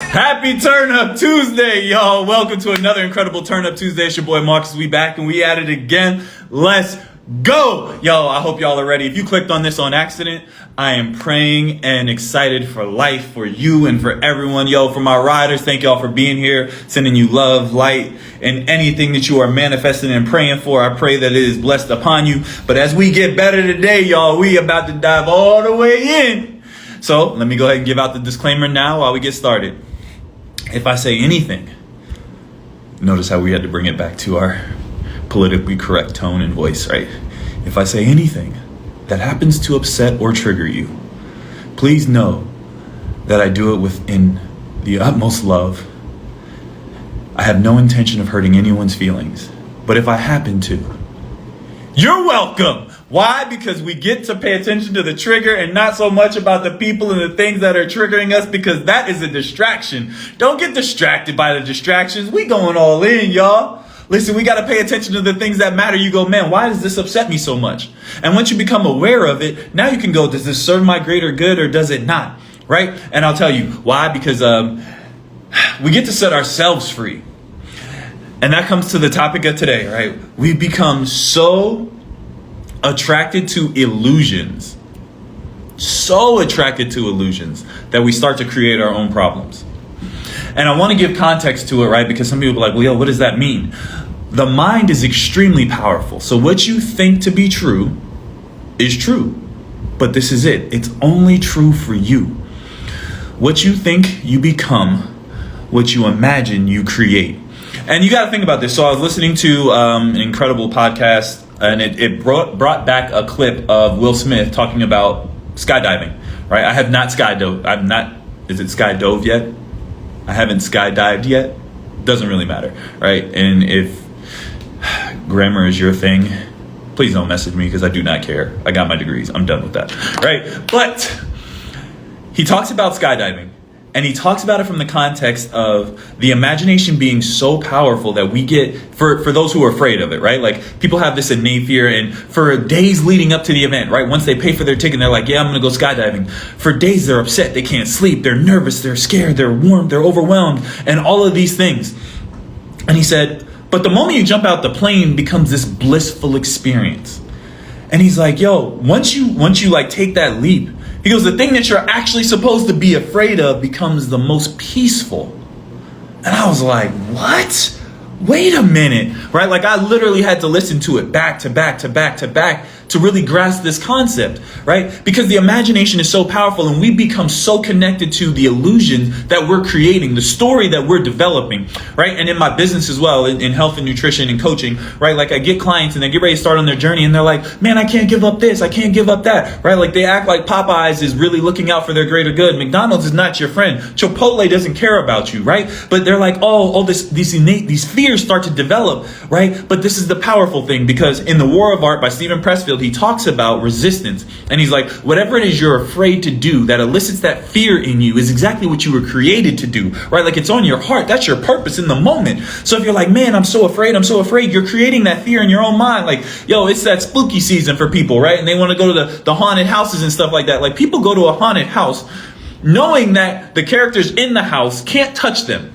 Happy TurnUp Tuesday, y'all. Welcome to another incredible TurnUp Tuesday. It's your boy Marcus. We back and we at it again. Let's go. Yo, I hope y'all are ready. If you clicked on this on accident, I am praying and excited for life, for you and for everyone. Yo, for my riders, thank y'all for being here, sending you love, light, and anything that you are manifesting and praying for. I pray that it is blessed upon you. But as we get better today, y'all, we about to dive all the way in. So let me go ahead and give out the disclaimer now while we get started. If I say anything, notice how we had to bring it back to our politically correct tone and voice, right? If I say anything that happens to upset or trigger you, please know that I do it within the utmost love. I have no intention of hurting anyone's feelings, but if I happen to, you're welcome. Why? Because we get to pay attention to the trigger and not so much about the people and the things that are triggering us, because that is a distraction. Don't get distracted by the distractions. We going all in, y'all. Listen, we got to pay attention to the things that matter. You go, man, why does this upset me so much? And once you become aware of it, now you can go, does this serve my greater good or does it not? Right? And I'll tell you why, because we get to set ourselves free. And that comes to the topic of today, right? We become so attracted to illusions, that we start to create our own problems. And I want to give context to it, right? Because some people are like, well, yo, what does that mean? The mind is extremely powerful. So what you think to be true is true. But this is it. It's only true for you. What you think, you become. What you imagine, you create. And you got to think about this. So I was listening to an incredible podcast, and it brought back a clip of Will Smith talking about skydiving, right? I have not skydove. Is it skydove yet? I haven't skydived yet. Doesn't really matter, right? And if grammar is your thing, please don't message me because I do not care. I got my degrees. I'm done with that, right? But he talks about skydiving. And he talks about it from the context of the imagination being so powerful that we get, for those who are afraid of it, right? Like, people have this innate fear, and for days leading up to the event, right? Once they pay for their ticket, they're like, yeah, I'm going to go skydiving. For days, they're upset. They can't sleep. They're nervous. They're scared. They're warm. They're overwhelmed. And all of these things. And he said, but the moment you jump out the plane becomes this blissful experience. And he's like, yo, once you like take that leap, he goes, the thing that you're actually supposed to be afraid of becomes the most peaceful. And I was like, what? Wait a minute, right? Like, I literally had to listen to it back to back to really grasp this concept, right? Because the imagination is so powerful, and we become so connected to the illusion that we're creating, the story that we're developing, right? And in my business as well, in health and nutrition and coaching, right? Like, I get clients and they get ready to start on their journey, and they're like, man, I can't give up this. I can't give up that, right? Like, they act like Popeyes is really looking out for their greater good. McDonald's is not your friend. Chipotle doesn't care about you, right? But they're like, these fears start to develop, right? But this is the powerful thing, because in The War of Art by Stephen Pressfield, he talks about resistance. And he's like, whatever it is you're afraid to do that elicits that fear in you is exactly what you were created to do, right? Like, it's on your heart. That's your purpose in the moment. So if you're like, man, I'm so afraid, you're creating that fear in your own mind. Like, yo, it's that spooky season for people, right? And they want to go to the haunted houses and stuff like that. Like, people go to a haunted house knowing that the characters in the house can't touch them.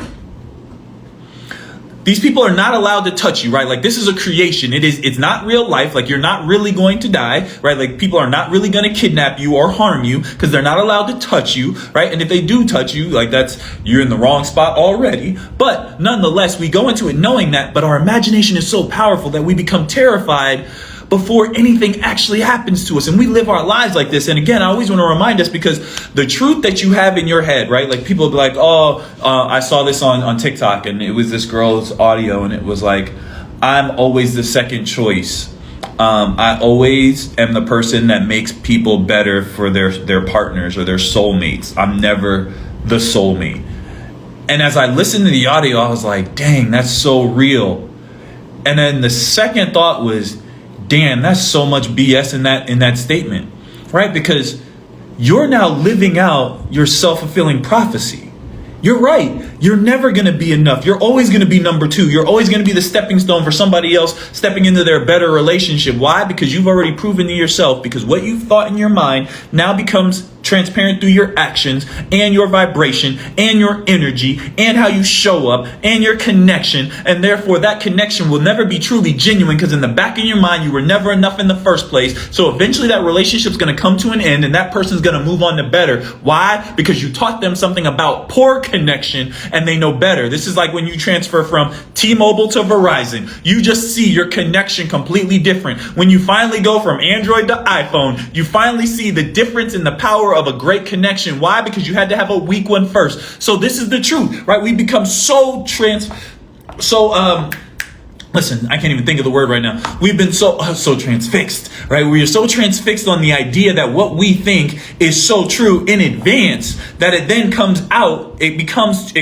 These people are not allowed to touch you, right? Like, this is a creation. It's not real life. Like, you're not really going to die, right? Like, people are not really going to kidnap you or harm you because they're not allowed to touch you, right? And if they do touch you, like, you're in the wrong spot already. But nonetheless, we go into it knowing that, but our imagination is so powerful that we become terrified before anything actually happens to us. And we live our lives like this. And again, I always want to remind us, because the truth that you have in your head, right? Like, people will be like, I saw this on TikTok, and it was this girl's audio, and it was like, I'm always the second choice. I always am the person that makes people better for their partners or their soulmates. I'm never the soulmate. And as I listened to the audio, I was like, dang, that's so real. And then the second thought was, damn, that's so much BS in that statement, right? Because you're now living out your self-fulfilling prophecy. You're right. You're never going to be enough. You're always going to be number two. You're always going to be the stepping stone for somebody else stepping into their better relationship. Why? Because you've already proven to yourself, because what you thought in your mind now becomes transparent through your actions and your vibration and your energy and how you show up and your connection. And therefore that connection will never be truly genuine, because in the back of your mind, you were never enough in the first place. So eventually that relationship's going to come to an end and that person's going to move on to better. Why? Because you taught them something about poor connection and they know better. This is like when you transfer from T-Mobile to Verizon. You just see your connection completely different. When you finally go from Android to iPhone, you finally see the difference in the power of a great connection. Why? Because you had to have a weak one first. So this is the truth, right? We become listen, I can't even think of the word right now. We've been so transfixed, right? We are so transfixed on the idea that what we think is so true in advance that it then comes out. It comes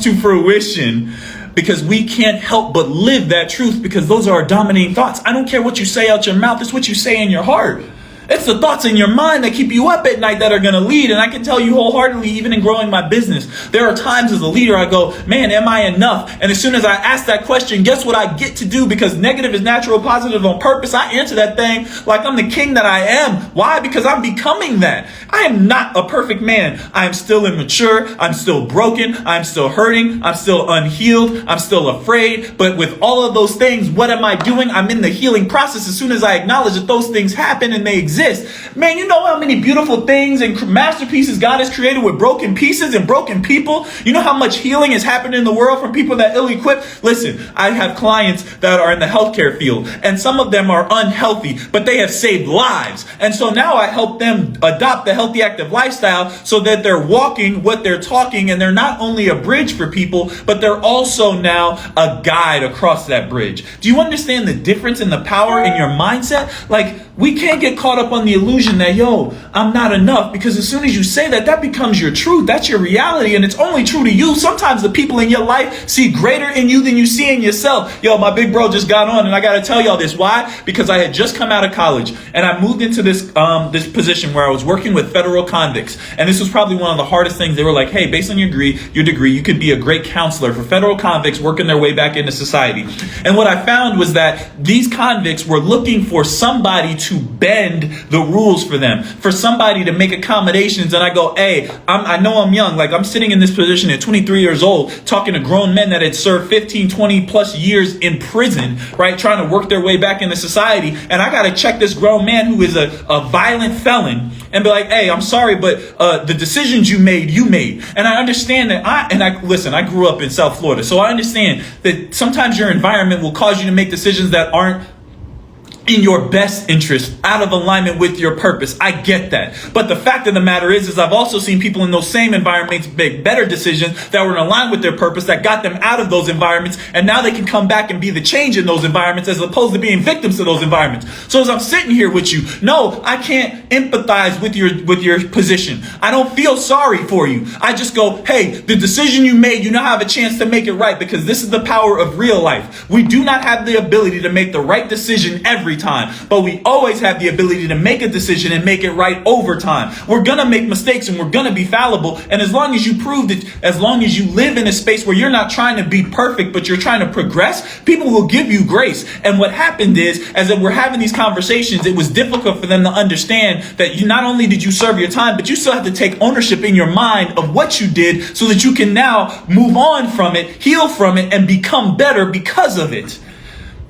to fruition, because we can't help but live that truth, because those are our dominating thoughts. I don't care what you say out your mouth. It's what you say in your heart. It's the thoughts in your mind that keep you up at night that are going to lead. And I can tell you wholeheartedly, even in growing my business, there are times as a leader I go, man, am I enough? And as soon as I ask that question, guess what I get to do? Because negative is natural, positive on purpose. I answer that thing like I'm the king that I am. Why? Because I'm becoming that. I am not a perfect man. I am still immature. I'm still broken. I'm still hurting. I'm still unhealed. I'm still afraid. But with all of those things, what am I doing? I'm in the healing process. As soon as I acknowledge that those things happen and they exist, man, you know how many beautiful things and masterpieces God has created with broken pieces and broken people? You know how much healing has happened in the world from people that ill-equipped? Listen, I have clients that are in the healthcare field, and some of them are unhealthy, but they have saved lives. And so now I help them adopt the healthy, active lifestyle so that they're walking what they're talking, and they're not only a bridge for people, but they're also now a guide across that bridge. Do you understand the difference in the power in your mindset? Like, we can't get caught up on the illusion that, yo, I'm not enough, because as soon as you say that, that becomes your truth. That's your reality, and it's only true to you. Sometimes the people in your life see greater in you than you see in yourself. Yo, my big bro just got on, and I got to tell y'all this. Why? Because I had just come out of college, and I moved into this position where I was working with federal convicts, and this was probably one of the hardest things. They were like, hey, based on your degree, you could be a great counselor for federal convicts working their way back into society. And what I found was that these convicts were looking for somebody to bend the rules for them, for somebody to make accommodations. And I go, hey, I know I'm young. Like, I'm sitting in this position at 23 years old, talking to grown men that had served 15, 20 plus years in prison, right? Trying to work their way back into society. And I got to check this grown man who is a violent felon and be like, hey, I'm sorry, but the decisions you made. And I understand that I grew up in South Florida. So I understand that sometimes your environment will cause you to make decisions that aren't in your best interest, out of alignment with your purpose. I get that. But the fact of the matter is I've also seen people in those same environments make better decisions that were in alignment with their purpose, that got them out of those environments. And now they can come back and be the change in those environments, as opposed to being victims to those environments. So as I'm sitting here with you, no, I can't empathize with your position. I don't feel sorry for you. I just go, hey, the decision you made, you now have a chance to make it right, because this is the power of real life. We do not have the ability to make the right decision every time, but we always have the ability to make a decision and make it right over time. We're gonna make mistakes and we're gonna be fallible, and as long as you prove that, as long as you live in a space where you're not trying to be perfect but you're trying to progress, people will give you grace. And what happened is, as we're having these conversations, it was difficult for them to understand that you not only did you serve your time, but you still have to take ownership in your mind of what you did, so that you can now move on from it, heal from it, and become better because of it.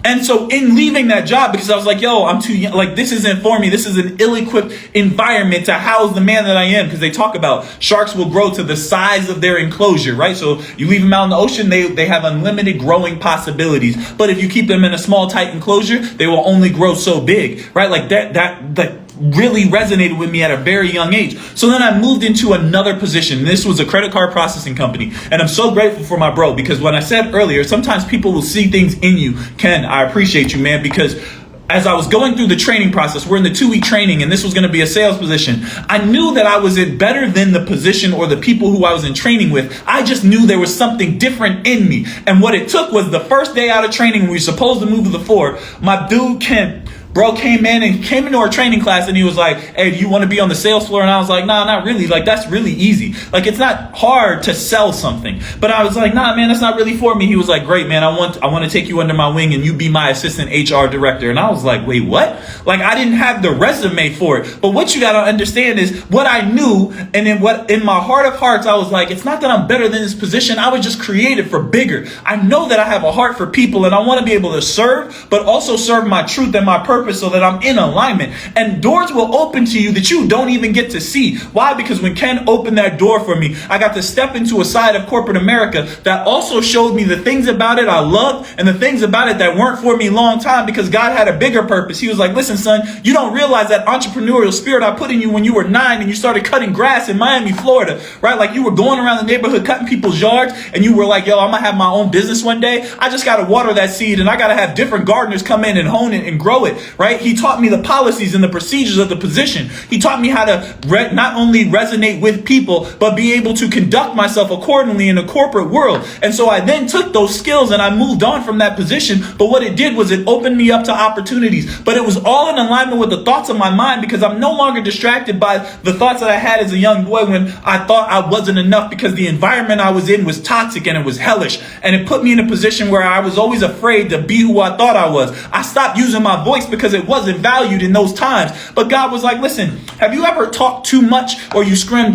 And so in leaving that job, because I was like, yo, I'm too young, like, this isn't for me. This is an ill-equipped environment to house the man that I am. Because they talk about sharks will grow to the size of their enclosure, right? So you leave them out in the ocean, they have unlimited growing possibilities. But if you keep them in a small, tight enclosure, they will only grow so big, right? Like that really resonated with me at a very young age. So then I moved into another position. This was a credit card processing company. And I'm so grateful for my bro, because when I said earlier, sometimes people will see things in you. Ken, I appreciate you, man, because as I was going through the training process, we're in the 2-week training, and this was going to be a sales position. I knew that I was better than the position or the people who I was in training with. I just knew there was something different in me. And what it took was the first day out of training, when we were supposed to move to the floor, my dude Ken Bro came into our training class and he was like, hey, do you want to be on the sales floor? And I was like, nah, not really. Like, that's really easy. Like, it's not hard to sell something. But I was like, nah, man, that's not really for me. He was like, great, man. I want to take you under my wing and you be my assistant HR director. And I was like, wait, what? Like, I didn't have the resume for it. But what you got to understand is what I knew. And then what in my heart of hearts, I was like, it's not that I'm better than this position. I was just created for bigger. I know that I have a heart for people and I want to be able to serve, but also serve my truth and my purpose so that I'm in alignment. And doors will open to you that you don't even get to see. Why? Because when Ken opened that door for me, I got to step into a side of corporate America that also showed me the things about it I loved and the things about it that weren't for me long time, because God had a bigger purpose. He was like, listen, son, you don't realize that entrepreneurial spirit I put in you when you were 9 and you started cutting grass in Miami, Florida, right? Like you were going around the neighborhood cutting people's yards and you were like, yo, I'm gonna have my own business one day. I just gotta water that seed and I gotta have different gardeners come in and hone it and grow it, right? He taught me the policies and the procedures of the position. He taught me how to not only resonate with people, but be able to conduct myself accordingly in the corporate world. And so I then took those skills and I moved on from that position. But what it did was it opened me up to opportunities. But it was all in alignment with the thoughts of my mind, because I'm no longer distracted by the thoughts that I had as a young boy when I thought I wasn't enough, because the environment I was in was toxic and it was hellish. And it put me in a position where I was always afraid to be who I thought I was. I stopped using my voice because it wasn't valued in those times. But God was like, listen, have you ever talked too much or you scream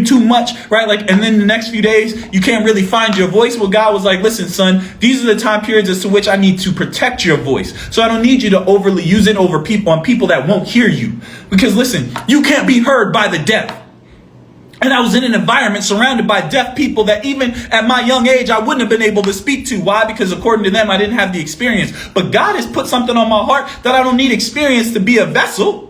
too much, right? Like, and then the next few days you can't really find your voice. Well, God was like, listen, son, these are the time periods as to which I need to protect your voice. So I don't need you to overly use it over people on people that won't hear you. Because listen, you can't be heard by the deaf. And I was in an environment surrounded by deaf people that even at my young age, I wouldn't have been able to speak to. Why? Because according to them, I didn't have the experience. But God has put something on my heart that I don't need experience to be a vessel.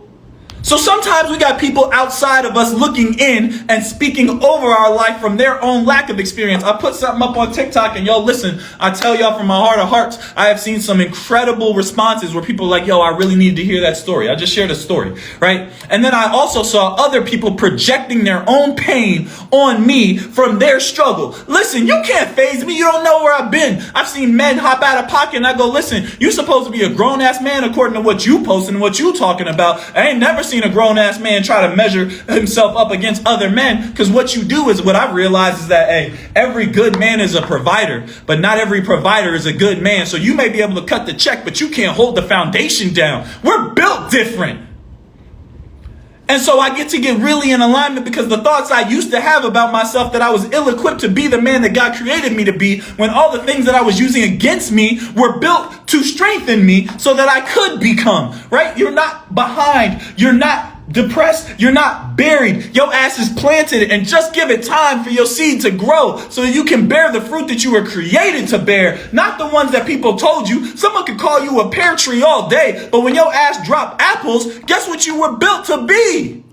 So sometimes we got people outside of us looking in and speaking over our life from their own lack of experience. I put something up on TikTok and yo, listen, I tell y'all from my heart of hearts, I have seen some incredible responses where people are like, yo, I really need to hear that story. I just shared a story, right? And then I also saw other people projecting their own pain on me from their struggle. Listen, you can't faze me. You don't know where I've been. I've seen men hop out of pocket and I go, listen, you're supposed to be a grown ass man according to what you posting and what you talking about. I ain't never seen a grown-ass man try to measure himself up against other men, because what you do is, what I've realized is that, hey, every good man is a provider, but not every provider is a good man. So you may be able to cut the check, but you can't hold the foundation down. We're built different. And so I get to get really in alignment, because the thoughts I used to have about myself, that I was ill-equipped to be the man that God created me to be, when all the things that I was using against me were built to strengthen me so that I could become, right? You're not behind. You're not depressed. You're not buried. Your ass is planted, and just give it time for your seed to grow so that you can bear the fruit that you were created to bear, not the ones that people told you. Someone could call you a pear tree all day, but when your ass drop apples, guess what you were built to be?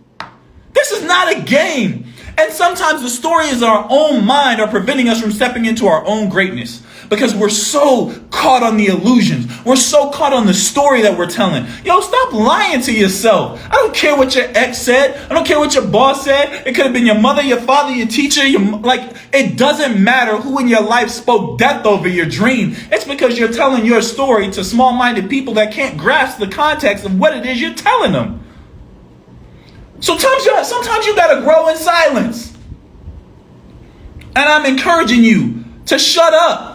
This is not a game. And sometimes the stories in our own mind are preventing us from stepping into our own greatness, because we're so caught on the illusions. We're so caught on the story that we're telling. Yo, stop lying to yourself. I don't care what your ex said. I don't care what your boss said. It could have been your mother, your father, your teacher. It doesn't matter who in your life spoke death over your dream. It's because you're telling your story to small-minded people that can't grasp the context of what it is you're telling them. Sometimes you gotta grow in silence. And I'm encouraging you to shut up.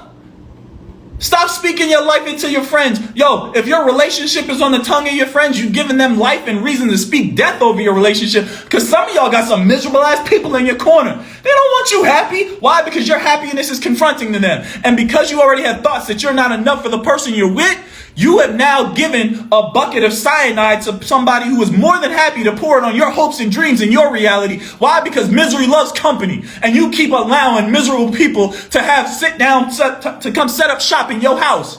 Stop speaking your life into your friends. Yo, if your relationship is on the tongue of your friends, you've given them life and reason to speak death over your relationship. Because some of y'all got some miserable ass people in your corner. They don't want you happy. Why? Because your happiness is confronting to them. And because you already have thoughts that you're not enough for the person you're with, you have now given a bucket of cyanide to somebody who is more than happy to pour it on your hopes and dreams and your reality. Why? Because misery loves company. And you keep allowing miserable people to sit down, to come set up shop in your house.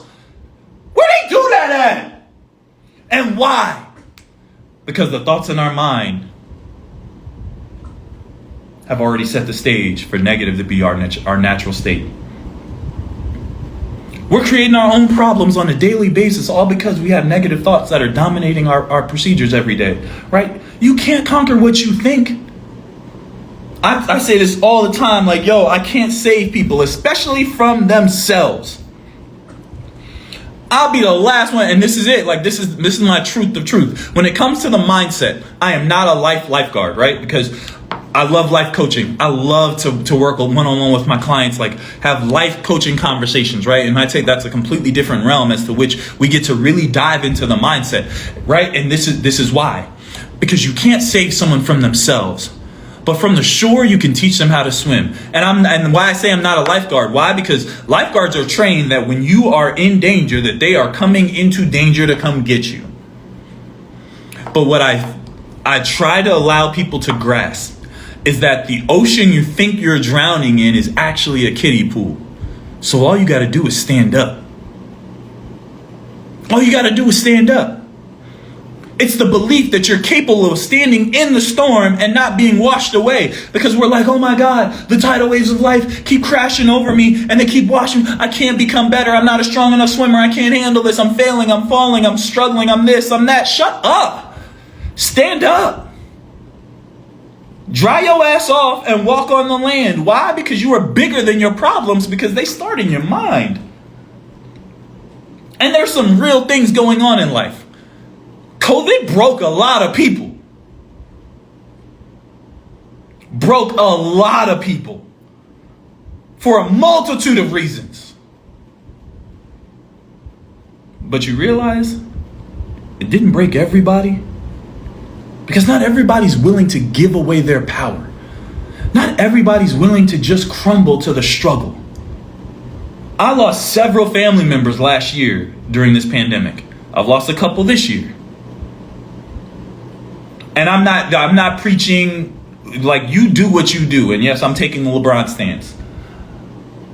Where they do that at? And why? Because the thoughts in our mind have already set the stage for negative to be our natural state. We're creating our own problems on a daily basis, all because we have negative thoughts that are dominating our procedures every day, right? You can't conquer what you think. I say this all the time, like, yo, I can't save people, especially from themselves. I'll be the last one, and this is it. Like this is my truth of truth. When it comes to the mindset, I am not a lifeguard, right? Because I love life coaching. I love to work one-on-one with my clients, like have life coaching conversations, right? And I take that's a completely different realm as to which we get to really dive into the mindset, right? And this is why. Because you can't save someone from themselves. But from the shore, you can teach them how to swim. And why I say I'm not a lifeguard. Why? Because lifeguards are trained that when you are in danger, that they are coming into danger to come get you. But what I try to allow people to grasp is that the ocean you think you're drowning in is actually a kiddie pool. So all you got to do is stand up. All you got to do is stand up. It's the belief that you're capable of standing in the storm and not being washed away. Because we're like, oh my God, the tidal waves of life keep crashing over me and they keep washing. I can't become better. I'm not a strong enough swimmer. I can't handle this. I'm failing. I'm falling. I'm struggling. I'm this. I'm that. Shut up. Stand up. Dry your ass off and walk on the land. Why? Because you are bigger than your problems, because they start in your mind. And there's some real things going on in life. COVID broke a lot of people. Broke a lot of people for a multitude of reasons. But you realize it didn't break everybody, because not everybody's willing to give away their power. Not everybody's willing to just crumble to the struggle. I lost several family members last year during this pandemic. I've lost a couple this year. And I'm not preaching like you do what you do. And yes, I'm taking the LeBron stance.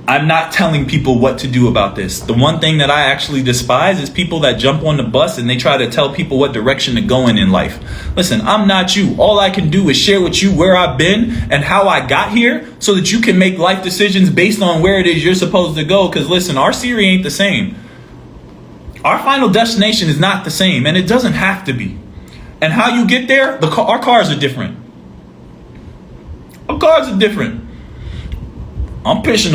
I'm not telling people what to do about this. The one thing that I actually despise is people that jump on the bus and they try to tell people what direction to go in life. Listen, I'm not you. All I can do is share with you where I've been and how I got here so that you can make life decisions based on where it is you're supposed to go. Because listen, our Siri ain't the same. Our final destination is not the same, and it doesn't have to be. And how you get there, our cars are different. Our cars are different. I'm pushing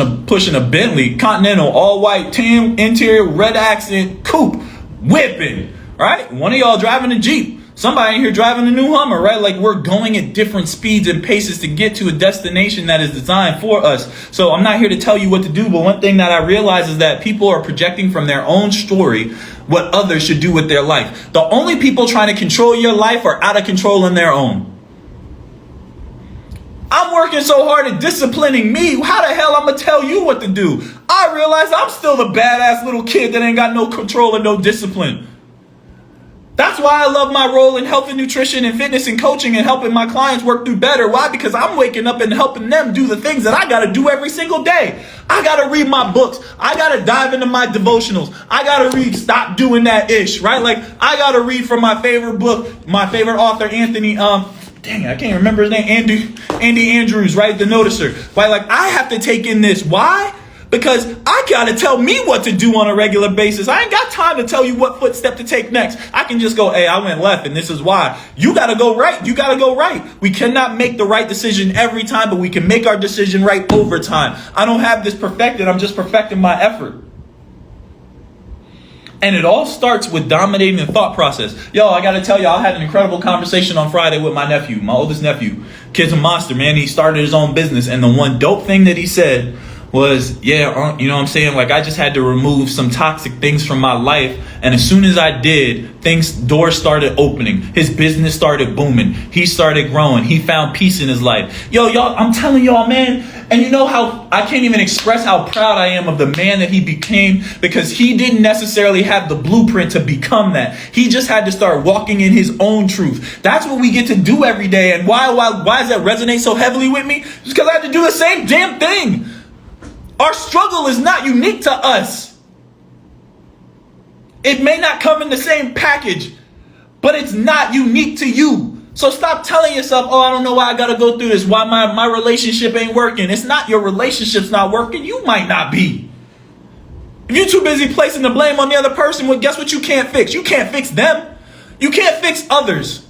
a Bentley Continental, all white, tan interior, red accent, coupe, whipping, right? One of y'all driving a Jeep. Somebody in here driving a new Hummer, right? Like we're going at different speeds and paces to get to a destination that is designed for us. So I'm not here to tell you what to do, but one thing that I realize is that people are projecting from their own story what others should do with their life. The only people trying to control your life are out of control in their own. I'm working so hard at disciplining me. How the hell I'm going to tell you what to do? I realize I'm still the badass little kid that ain't got no control and no discipline. That's why I love my role in health and nutrition and fitness and coaching and helping my clients work through better. Why? Because I'm waking up and helping them do the things that I got to do every single day. I got to read my books. I got to dive into my devotionals. I got to read Stop Doing That Ish, right? Like I got to read from my favorite book, my favorite author, Anthony, dang it, I can't remember his name, Andy Andrews, right? The Noticer. Right? Like I have to take in this. Why? Because I got to tell me what to do on a regular basis. I ain't got time to tell you what footstep to take next. I can just go, hey, I went left and this is why. You got to go right. You got to go right. We cannot make the right decision every time, but we can make our decision right over time. I don't have this perfected. I'm just perfecting my effort. And it all starts with dominating the thought process. Yo, I got to tell you, I had an incredible conversation on Friday with my nephew, my oldest nephew. Kid's a monster, man. He started his own business. And the one dope thing that he said was, yeah, you know what I'm saying? Like, I just had to remove some toxic things from my life. And as soon as I did, doors started opening. His business started booming. He started growing. He found peace in his life. Yo, y'all, I'm telling y'all, man. And you know how I can't even express how proud I am of the man that he became, because he didn't necessarily have the blueprint to become that. He just had to start walking in his own truth. That's what we get to do every day. And why does that resonate so heavily with me? Just because I had to do the same damn thing. Our struggle is not unique to us. It may not come in the same package, but it's not unique to you. So stop telling yourself, oh, I don't know why I got to go through this, why my relationship ain't working. It's not your relationship's not working. You might not be. If you're too busy placing the blame on the other person, well, guess what you can't fix? You can't fix them. You can't fix others.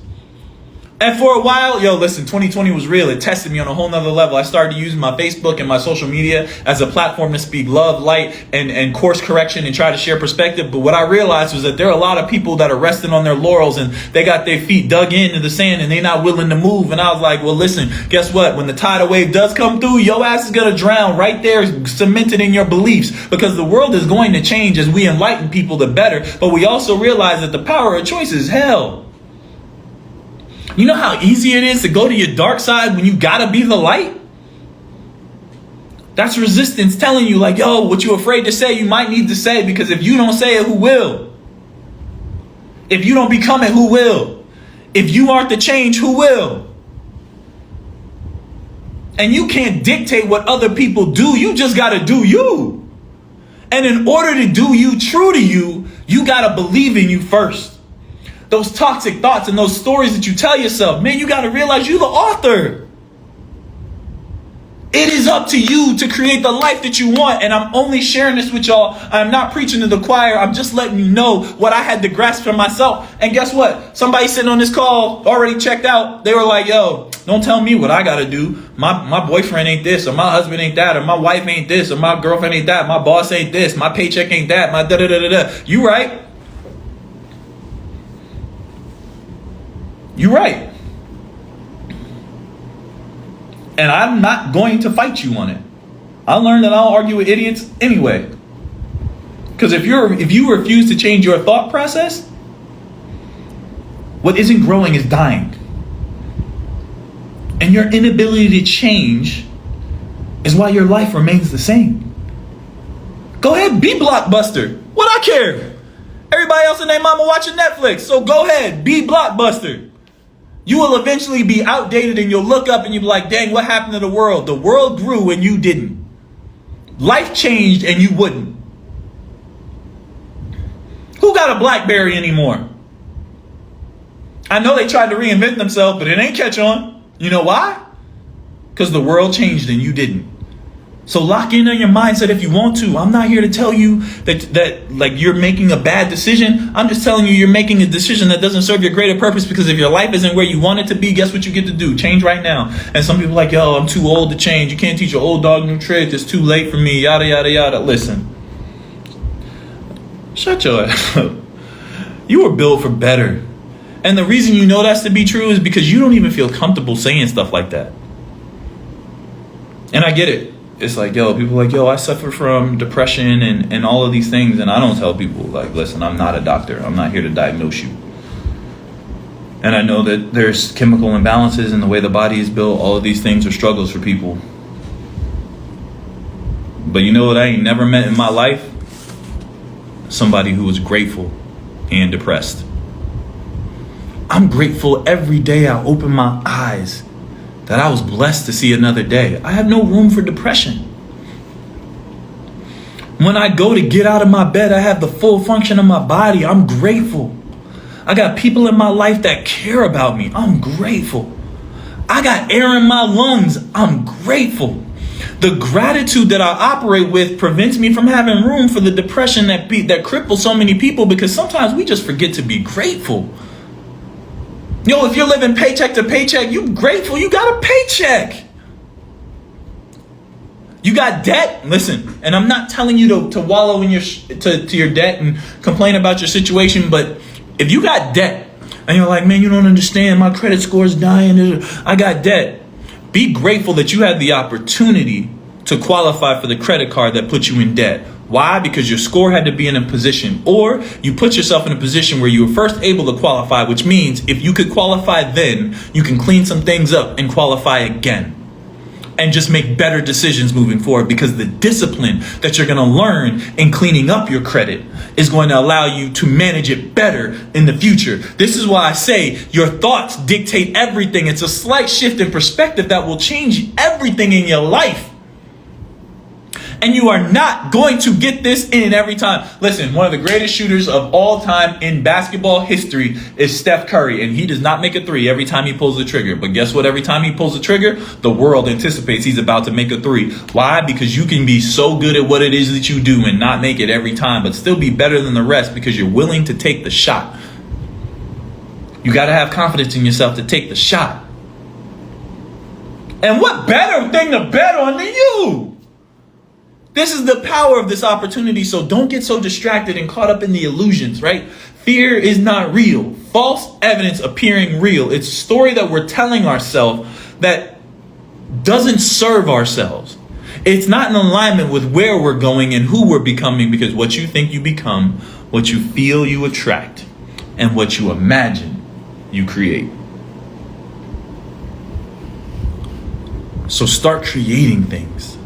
And for a while, yo, listen, 2020 was real. It tested me on a whole nother level. I started using my Facebook and my social media as a platform to speak love, light, and course correction and try to share perspective. But what I realized was that there are a lot of people that are resting on their laurels and they got their feet dug into the sand and they're not willing to move. And I was like, well, listen, guess what? When the tidal wave does come through, your ass is going to drown right there, cemented in your beliefs, because the world is going to change as we enlighten people the better. But we also realize that the power of choice is hell. You know how easy it is to go to your dark side when you gotta be the light? That's resistance telling you like, yo, what you're afraid to say, you might need to say, because if you don't say it, who will? If you don't become it, who will? If you aren't the change, who will? And you can't dictate what other people do. You just gotta do you. And in order to do you true to you, you gotta believe in you first. Those toxic thoughts and those stories that you tell yourself, man, you got to realize you're the author. It is up to you to create the life that you want. And I'm only sharing this with y'all. I'm not preaching to the choir. I'm just letting you know what I had to grasp for myself. And guess what? Somebody sitting on this call already checked out. They were like, yo, don't tell me what I got to do. My boyfriend ain't this, or my husband ain't that, or my wife ain't this, or my girlfriend ain't that, my boss ain't this, my paycheck ain't that, my da-da-da-da-da. You right. You're right. And I'm not going to fight you on it. I learned that I'll argue with idiots anyway. Because if you refuse to change your thought process, what isn't growing is dying. And your inability to change is why your life remains the same. Go ahead, be Blockbuster. What I care? Everybody else and their mama watching Netflix. So go ahead, be Blockbuster. You will eventually be outdated and you'll look up and you'll be like, dang, what happened to the world? The world grew and you didn't. Life changed and you wouldn't. Who got a BlackBerry anymore? I know they tried to reinvent themselves, but it ain't catch on. You know why? Because the world changed and you didn't. So lock in on your mindset if you want to. I'm not here to tell you that like you're making a bad decision. I'm just telling you you're making a decision that doesn't serve your greater purpose, because if your life isn't where you want it to be, guess what you get to do? Change right now. And some people are like, yo, I'm too old to change. You can't teach an old dog new tricks. It's too late for me. Yada, yada, yada. Listen. Shut your ass up. You were built for better. And the reason you know that's to be true is because you don't even feel comfortable saying stuff like that. And I get it. It's like, yo, people are like, yo, I suffer from depression and all of these things. And I don't tell people, like, listen, I'm not a doctor. I'm not here to diagnose you. And I know that there's chemical imbalances in the way the body is built. All of these things are struggles for people. But you know what I ain't never met in my life? Somebody who was grateful and depressed. I'm grateful every day I open my eyes that I was blessed to see another day. I have no room for depression. When I go to get out of my bed, I have the full function of my body. I'm grateful. I got people in my life that care about me. I'm grateful. I got air in my lungs. I'm grateful. The gratitude that I operate with prevents me from having room for the depression that cripples so many people, because sometimes we just forget to be grateful. Yo, if you're living paycheck to paycheck, you grateful you got a paycheck. You got debt? Listen, and I'm not telling you to wallow in to your debt and complain about your situation, but if you got debt and you're like, man, you don't understand, my credit score is dying, I got debt. Be grateful that you had the opportunity to qualify for the credit card that put you in debt. Why? Because your score had to be in a position, or you put yourself in a position where you were first able to qualify, which means if you could qualify then, you can clean some things up and qualify again. And just make better decisions moving forward, because the discipline that you're going to learn in cleaning up your credit is going to allow you to manage it better in the future. This is why I say your thoughts dictate everything. It's a slight shift in perspective that will change everything in your life. And you are not going to get this in every time. Listen, one of the greatest shooters of all time in basketball history is Steph Curry. And he does not make a three every time he pulls the trigger. But guess what? Every time he pulls the trigger, the world anticipates he's about to make a three. Why? Because you can be so good at what it is that you do and not make it every time, but still be better than the rest because you're willing to take the shot. You got to have confidence in yourself to take the shot. And what better thing to bet on than you? This is the power of this opportunity. So don't get so distracted and caught up in the illusions, right? Fear is not real. False evidence appearing real. It's a story that we're telling ourselves that doesn't serve ourselves. It's not in alignment with where we're going and who we're becoming, because what you think you become, what you feel you attract, and what you imagine you create. So start creating things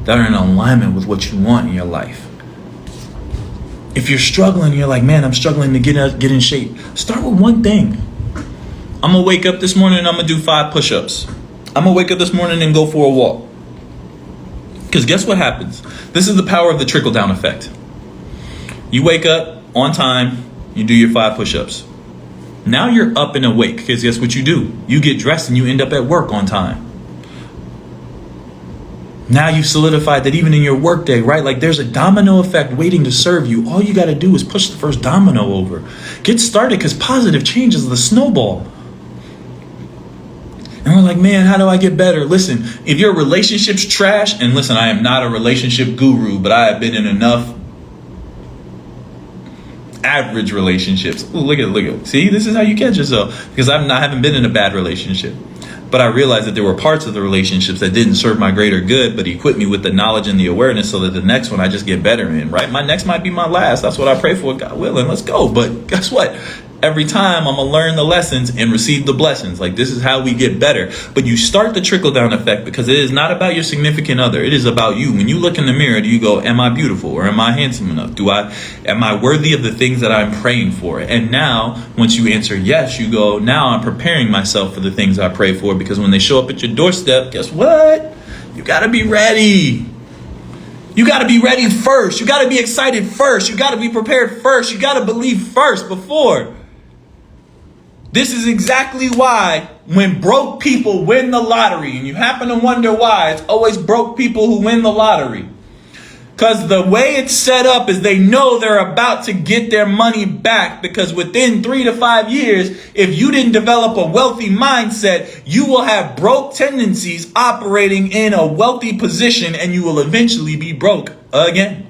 that are in alignment with what you want in your life. If you're struggling, you're like, man, I'm struggling to get in shape. Start with one thing. I'm going to wake up this morning and I'm going to do 5 push-ups. I'm going to wake up this morning and go for a walk. Because guess what happens? This is the power of the trickle-down effect. You wake up on time, you do your 5 push-ups. Now you're up and awake, because guess what you do? You get dressed and you end up at work on time. Now you've solidified that even in your workday, right? Like there's a domino effect waiting to serve you. All you got to do is push the first domino over. Get started, because positive change is the snowball. And we're like, man, how do I get better? Listen, if your relationship's trash, and listen, I am not a relationship guru, but I have been in enough average relationships. Ooh, look at. See, this is how you catch yourself. Because I haven't been in a bad relationship. But I realized that there were parts of the relationships that didn't serve my greater good, but he equipped me with the knowledge and the awareness so that the next one I just get better in, right? My next might be my last. That's what I pray for, God willing. Let's go. But guess what? Every time I'm going to learn the lessons and receive the blessings. Like this is how we get better. But you start the trickle down effect, because it is not about your significant other. It is about you. When you look in the mirror, do you go, am I beautiful, or am I handsome enough? Am I worthy of the things that I'm praying for? And now, once you answer yes, you go, now I'm preparing myself for the things I pray for, because when they show up at your doorstep, guess what? You got to be ready. You got to be ready first. You got to be excited first. You got to be prepared first. You got to believe first before. This is exactly why when broke people win the lottery, and you happen to wonder why, it's always broke people who win the lottery. Because the way it's set up is they know they're about to get their money back, because within 3 to 5 years, if you didn't develop a wealthy mindset, you will have broke tendencies operating in a wealthy position, and you will eventually be broke again.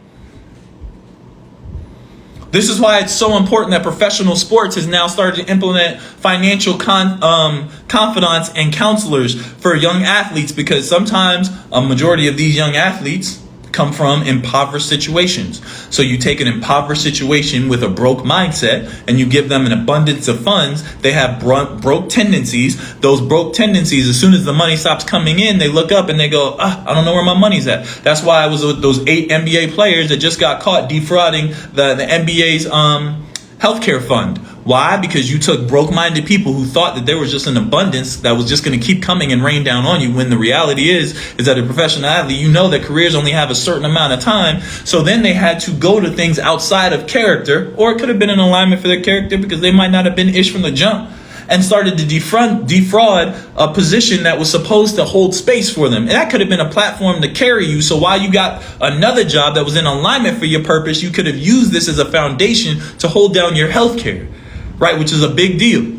This is why it's so important that professional sports has now started to implement financial confidants and counselors for young athletes, because sometimes a majority of these young athletes come from impoverished situations. So you take an impoverished situation with a broke mindset and you give them an abundance of funds. They have broke tendencies. Those broke tendencies, as soon as the money stops coming in, they look up and they go, I don't know where my money's at. That's why I was with those 8 NBA players that just got caught defrauding the NBA's healthcare fund. Why? Because you took broke-minded people who thought that there was just an abundance that was just going to keep coming and rain down on you, when the reality is that a professional athlete, you know that careers only have a certain amount of time. So then they had to go to things outside of character, or it could have been an alignment for their character, because they might not have been ish from the jump, and started to defraud a position that was supposed to hold space for them. And that could have been a platform to carry you. So while you got another job that was in alignment for your purpose, you could have used this as a foundation to hold down your health care, right? Which is a big deal.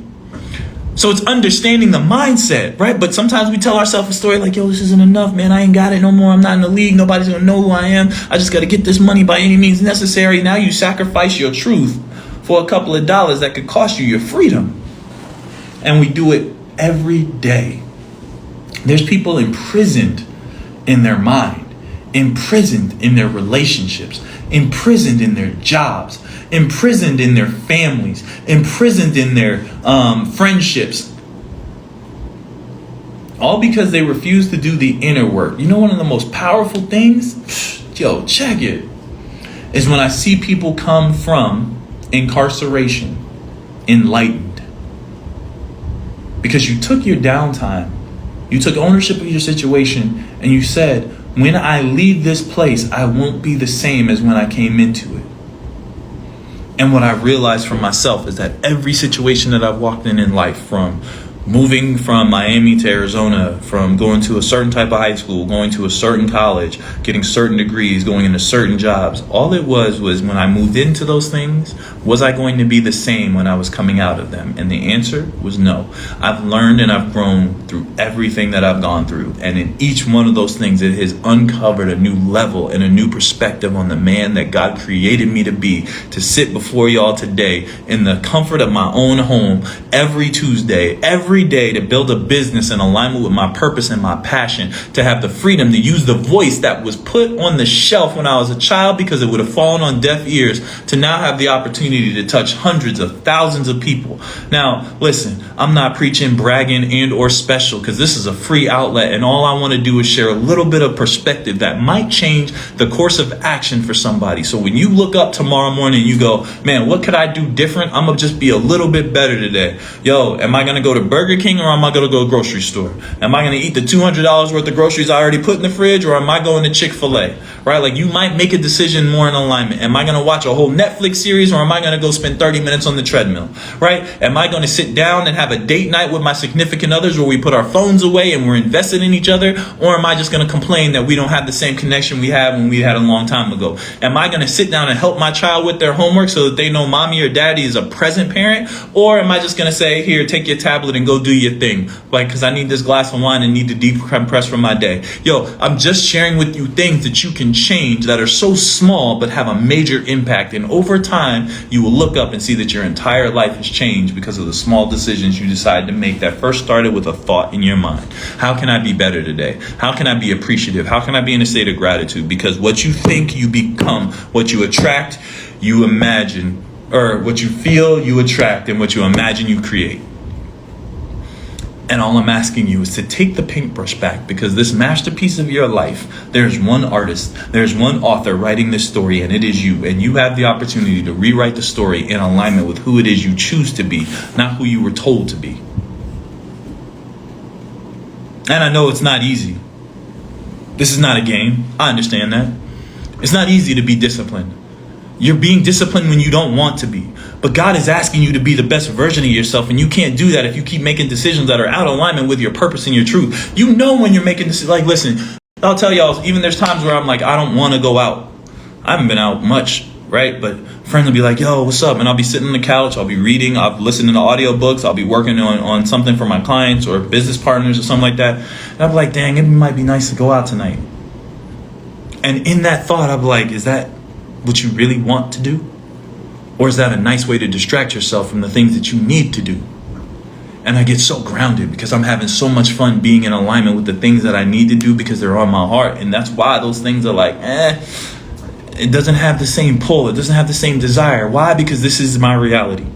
So it's understanding the mindset, right? But sometimes we tell ourselves a story like, yo, this isn't enough, man. I ain't got it no more. I'm not in the league. Nobody's going to know who I am. I just got to get this money by any means necessary. Now you sacrifice your truth for a couple of dollars that could cost you your freedom. And we do it every day. There's people imprisoned in their mind, imprisoned in their relationships, imprisoned in their jobs, imprisoned in their families, imprisoned in their friendships. All because they refuse to do the inner work. You know, one of the most powerful things, yo, check it, is when I see people come from incarceration enlightened. Because you took your downtime, you took ownership of your situation, and you said, when I leave this place, I won't be the same as when I came into it. And what I realized for myself is that every situation that I've walked in life, from moving from Miami to Arizona, from going to a certain type of high school, going to a certain college, getting certain degrees, going into certain jobs. All it was when I moved into those things, was I going to be the same when I was coming out of them? And the answer was no. I've learned and I've grown through everything that I've gone through. And in each one of those things, it has uncovered a new level and a new perspective on the man that God created me to be, to sit before y'all today in the comfort of my own home every Tuesday, every day, to build a business in alignment with my purpose and my passion, to have the freedom to use the voice that was put on the shelf when I was a child because it would have fallen on deaf ears, to now have the opportunity to touch hundreds of thousands of people. Now, listen, I'm not preaching, bragging, and or special, because this is a free outlet, and all I want to do is share a little bit of perspective that might change the course of action for somebody. So when you look up tomorrow morning, you go, man, what could I do different? I'm gonna just be a little bit better today. Yo, am I gonna go to Burger King, or am I gonna go to a grocery store? Am I gonna eat the $200 worth of groceries I already put in the fridge, or am I going to Chick-fil-A? Right? Like, you might make a decision more in alignment. Am I gonna watch a whole Netflix series, or am I gonna go spend 30 minutes on the treadmill? Right? Am I gonna sit down and have a date night with my significant others where we put our phones away and we're invested in each other? Or am I just gonna complain that we don't have the same connection we had when we had a long time ago? Am I gonna sit down and help my child with their homework so that they know mommy or daddy is a present parent? Or am I just gonna say, here, take your tablet and go do your thing, like, because I need this glass of wine and need to decompress from my day? Yo, I'm just sharing with you things that you can change that are so small but have a major impact. And over time, you will look up and see that your entire life has changed because of the small decisions you decide to make that first started with a thought in your mind. How can I be better today? How can I be appreciative? How can I be in a state of gratitude? Because what you think, you become. What you attract, you imagine. Or what you feel, you attract, and what you imagine, you create. And all I'm asking you is to take the paintbrush back, because this masterpiece of your life, there's one artist, there's one author writing this story, and it is you. And you have the opportunity to rewrite the story in alignment with who it is you choose to be, not who you were told to be. And I know it's not easy. This is not a game. I understand that. It's not easy to be disciplined. You're being disciplined when you don't want to be. But God is asking you to be the best version of yourself, and you can't do that if you keep making decisions that are out of alignment with your purpose and your truth. You know when you're making this, like, listen, I'll tell y'all, even there's times where I'm like, I don't want to go out. I haven't been out much, right? But friends will be like, yo, what's up? And I'll be sitting on the couch, I'll be reading, I'll be listening to audiobooks, I'll be working on something for my clients or business partners or something like that. And I'll be like, dang, it might be nice to go out tonight. And in that thought, I'll be like, is that what you really want to do? Or is that a nice way to distract yourself from the things that you need to do? And I get so grounded because I'm having so much fun being in alignment with the things that I need to do because they're on my heart. And that's why those things are like, it doesn't have the same pull. It doesn't have the same desire. Why? Because this is my reality.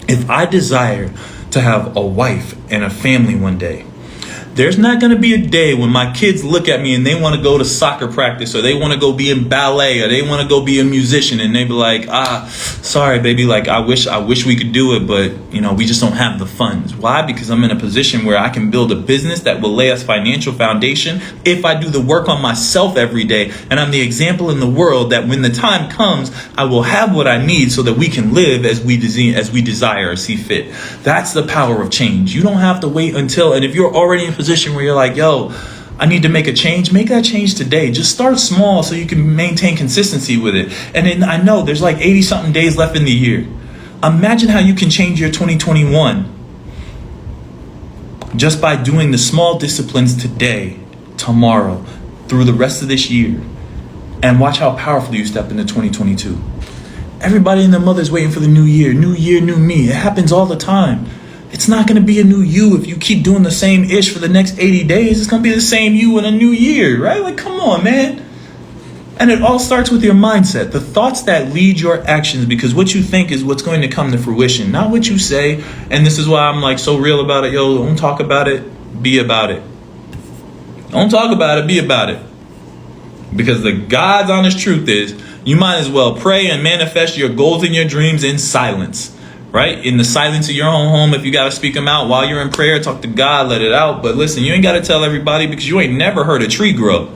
If I desire to have a wife and a family one day, there's not going to be a day when my kids look at me and they want to go to soccer practice, or they want to go be in ballet, or they want to go be a musician, and they be like, sorry, baby, like, I wish we could do it, but, we just don't have the funds. Why? Because I'm in a position where I can build a business that will lay us financial foundation if I do the work on myself every day. And I'm the example in the world that when the time comes, I will have what I need so that we can live as we desire or see fit. That's the power of change. You don't have to wait until, and if you're already in a position where you're like, yo, I need to make a change, make that change today. Just start small so you can maintain consistency with it. And then I know there's like 80 something days left in the year. Imagine how you can change your 2021 just by doing the small disciplines today, tomorrow, through the rest of this year. And watch how powerful you step into 2022. Everybody and their mother's waiting for the new year, new me. It happens all the time. It's not going to be a new you if you keep doing the same ish for the next 80 days. It's going to be the same you in a new year, right? Like, come on, man. And it all starts with your mindset, the thoughts that lead your actions, because what you think is what's going to come to fruition, not what you say. And this is why I'm like so real about it. Yo, don't talk about it, be about it. Don't talk about it, be about it. Because the God's honest truth is, you might as well pray and manifest your goals and your dreams in silence. Right? In the silence of your own home. If you got to speak them out while you're in prayer, talk to God, let it out. But listen, you ain't got to tell everybody, because you ain't never heard a tree grow.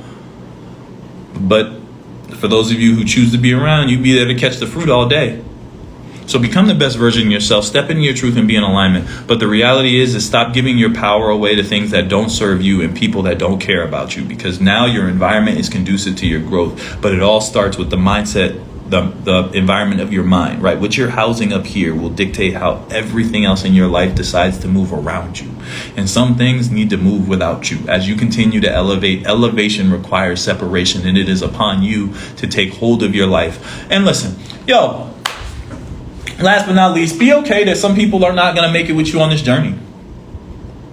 But for those of you who choose to be around, you be there to catch the fruit all day. So become the best version of yourself, step into your truth and be in alignment. But the reality is stop giving your power away to things that don't serve you and people that don't care about you, because now your environment is conducive to your growth. But it all starts with the mindset, the environment of your mind, right? What you're housing up here will dictate how everything else in your life decides to move around you. And some things need to move without you. As you continue to elevate, elevation requires separation, and it is upon you to take hold of your life. And listen, last but not least, be okay that some people are not going to make it with you on this journey.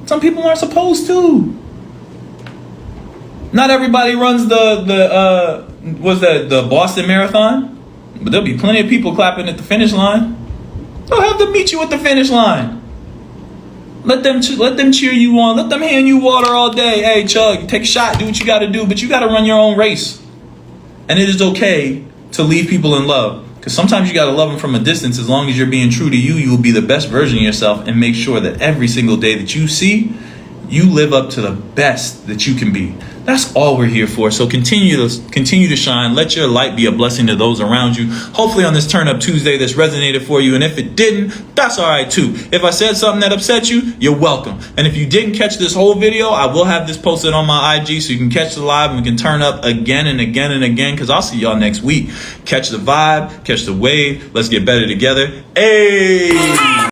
Some people aren't supposed to. Not everybody runs the Boston Marathon, but there'll be plenty of people clapping at the finish line. They'll have them meet you at the finish line. Let them cheer you on. Let them hand you water all day. Hey, chug, take a shot, do what you got to do, but you got to run your own race. And it is okay to leave people in love. Because sometimes you got to love them from a distance. As long as you're being true to you, you will be the best version of yourself, and make sure that every single day that you see, you live up to the best that you can be. That's all we're here for. So continue to shine. Let your light be a blessing to those around you. Hopefully on this Turn Up Tuesday, this resonated for you. And if it didn't, that's all right too. If I said something that upset you, you're welcome. And if you didn't catch this whole video, I will have this posted on my IG so you can catch the live and we can turn up again and again and again, because I'll see y'all next week. Catch the vibe, catch the wave. Let's get better together. Hey!